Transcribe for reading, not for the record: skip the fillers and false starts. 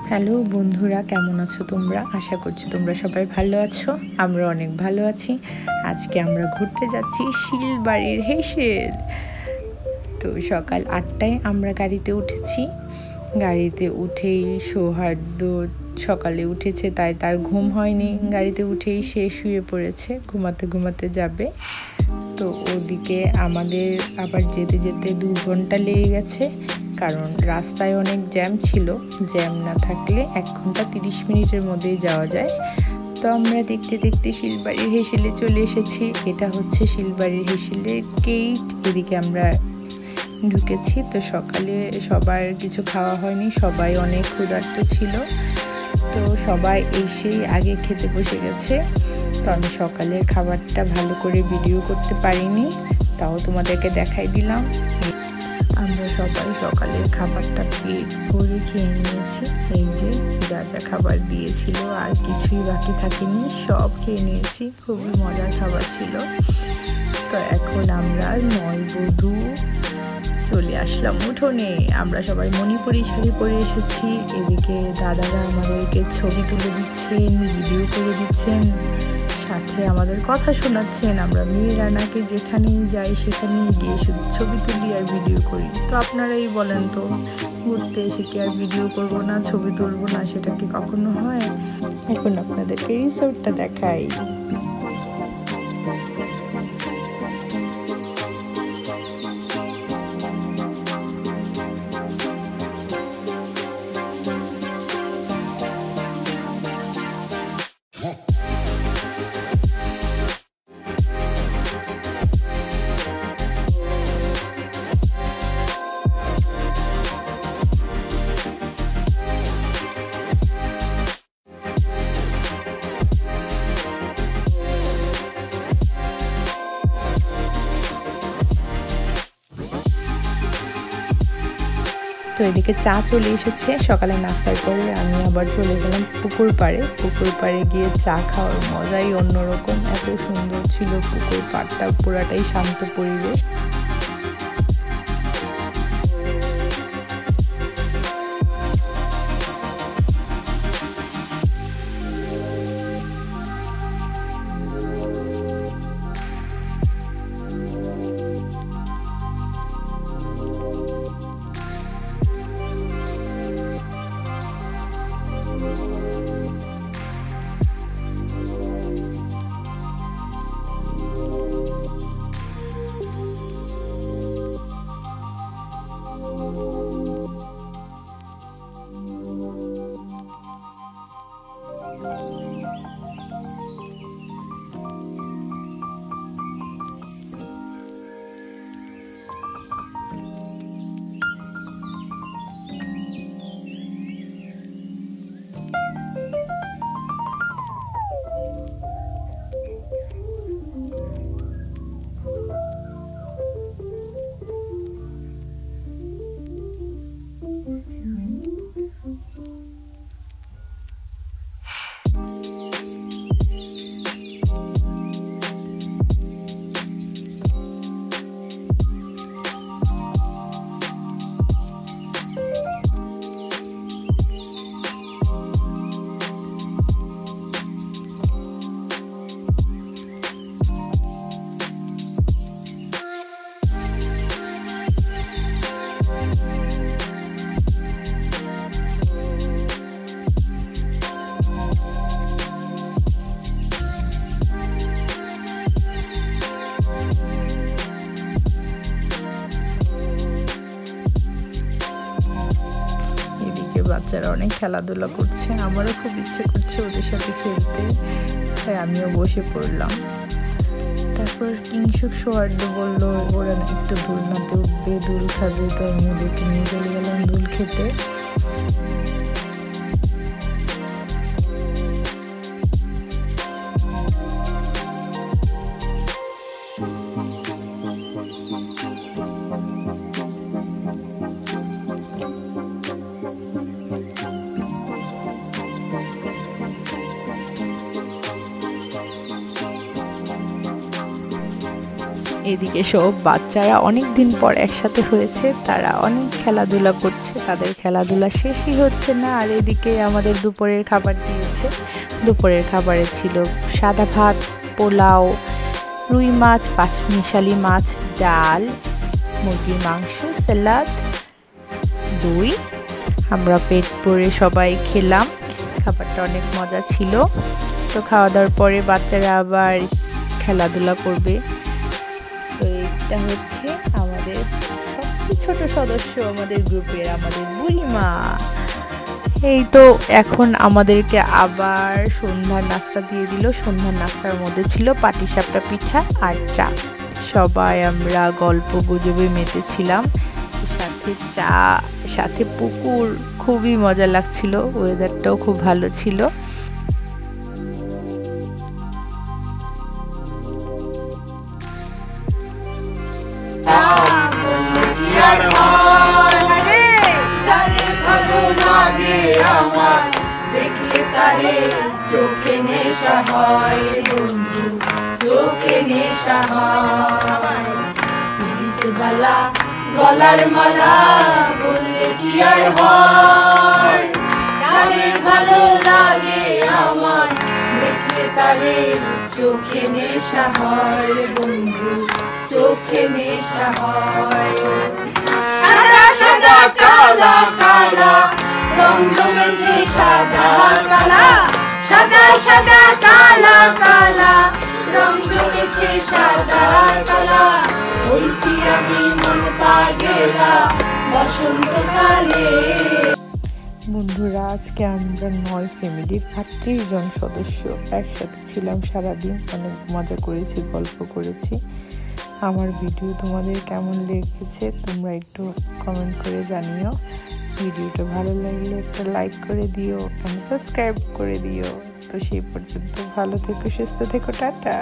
Hello বন্ধুরা, কেমন আছো তোমরা? আশা করছি তোমরা সবাই ভালো আছো। আমরা অনেক ভালো আছি। আজকে আমরা ঘুরতে যাচ্ছি শিলবাড়ির হেসেল। তো সকাল 8টায় আমরা গাড়িতে উঠেছি। গাড়িতে উঠেই সৌহার্দ্য সকালে উঠেছে, তাই তার ঘুম হয়নি। গাড়িতে উঠেই সে শুয়ে পড়েছে, ঘুমাতে ঘুমাতে যাবে। তো ওদিকে আমাদের আবার যেতে যেতে 2 ঘন্টা লেগে গেছে, কারণ রাস্তায় অনেক জ্যাম ছিল। জ্যাম না থাকলে 1 ঘন্টা 30 মিনিটের মধ্যেই যাওয়া যায়। তো আমরা দেখতে দেখতে শিলবাড়ির হেসেলে চলে এসেছি। এটা হচ্ছে শিলবাড়ির হেসেলের গেট। এদিকে আমরা ঢুকেছি। তো সকালে সবার কিছু খাওয়া হয়নি, সবাই অনেক ক্ষুধার্ত ছিল। তো সবাই এসেই আগে খেতে বসে গেছে। তো আমি সকালের খাবারটা ভালো করে ভিডিও করতে পারিনি, তাও তোমাদেরকে দেখাই দিলাম। আমরা সবাই সকালের খাবারটা পেট ভরে খেয়ে নিয়েছি। এই যে যা যা খাবার দিয়েছিল আর কিছুই বাকি থাকেনি, সব খেয়ে নিয়েছি। খুবই মজার খাবার ছিল। তো এখন আমরা নয়বধূ চলে আসলাম উঠোনে। আমরা সবাই মণিপুরি শাড়ি পরে এসেছি। এদিকে দাদারা আমাদেরকে ছবি তুলে দিচ্ছেন, ভিডিও করে দিচ্ছেন, সাথে আমাদের কথা শোনাচ্ছেন। আমরা মেয়েরা নাকি যেখানেই যাই সেখানেই গিয়ে শুধু ছবি তুলি আর ভিডিও করি। তো আপনারাই বলেন তো, ঘুরতে এসে কি আর ভিডিও করবো না, ছবি তুলবো না? সেটা কি কখনো হয়? এখন আপনাদেরকে রিসোর্টটা দেখাই। তো এদিকে চা চলে এসেছে। সকালে নাস্তার পরে আমি আবার চলে গেলাম পুকুর পাড়ে। পুকুর পাড়ে গিয়ে চা খাওয়ার মজাই অন্যরকম। এত সুন্দর ছিল পুকুর পাড়টা, পুরাটাই শান্ত পরিবেশ। বাচ্চারা অনেক খেলাধুলা করছে, আমারও খুব ইচ্ছে করছে ওদের সাথে খেলতে, তাই আমিও বসে পড়লাম। তারপর কিংশুক সৌহার্দ্য বললো ওরা একটু দোলনাতে উঠবে, দোল খাবে। তো আমি ওদেরকে নিয়ে চলে গেলাম দোল খেতে। এদিকে সব বাচ্চারা অনেক দিন পর একসাথে হয়েছে, তারা অনেক খেলাধুলা করছে, তাদের খেলাধুলা শেষই হচ্ছে না। আর এদিকে আমাদের দুপুরের খাবার দিয়েছে। দুপুরের খাবারে ছিল সাদা ভাত, পোলাও, রুই মাছ, পাঁচমিশালি মাছ, ডাল, মুরগির মাংস, সালাদ, দই। আমরা পেট ভরে সবাই খেলাম, খাবারটা অনেক মজা ছিল। তো খাওয়া দাওয়ার পরে বাচ্চারা আবার খেলাধুলা করবে। তো এটা হচ্ছে আমাদের সবচেয়ে ছোট সদস্য আমাদের গ্রুপের, আমাদের বুড়িমা। এই তো এখন আমাদেরকে আবার সন্ধ্যার নাস্তা দিয়ে দিল। সন্ধ্যার নাস্তার মধ্যে ছিল পাটিসাপটা পিঠা আর চা। সবাই আমরা গল্প গুজবে মেতেছিলাম, সাথে চা, সাথে পুকুর। খুবই মজা লাগছিল, ওয়েদারটাও খুব ভালো ছিল। দেখলে তারে চোখে নেশা হয় বন্ধু, চোখে নেশা হয়। বালা গলার মালা বললে কি আর হয়, যারে ভালো লাগে আমার দেখলে তারে চোখে নেশা হয় বন্ধু, চোখে নেশা হয়। সাদা সাদা কালা কালা রং জমেছে, সাদা কালা, সাদা সাদা কালা কালা রং জমেছে, সাদা কালা। হইছি আমি মন পাগেলা বসন্তকালে। বন্ধুরা, আজকে আমরা 9 ফ্যামিলির 38 জন সদস্য একসাথে ছিলাম সারাদিন। অনেক মজা করেছি, গল্প করেছি। আমার ভিডিও তোমাদের কেমন লেগেছে তোমরা একটু কমেন্ট করে জানিও। ভিডিওটা ভালো লাগলে একটা লাইক করে দিও, সাবস্ক্রাইব করে দিও। তো সেই পর্যন্ত ভালো থেকো, সুস্থ থেকো, টাটা।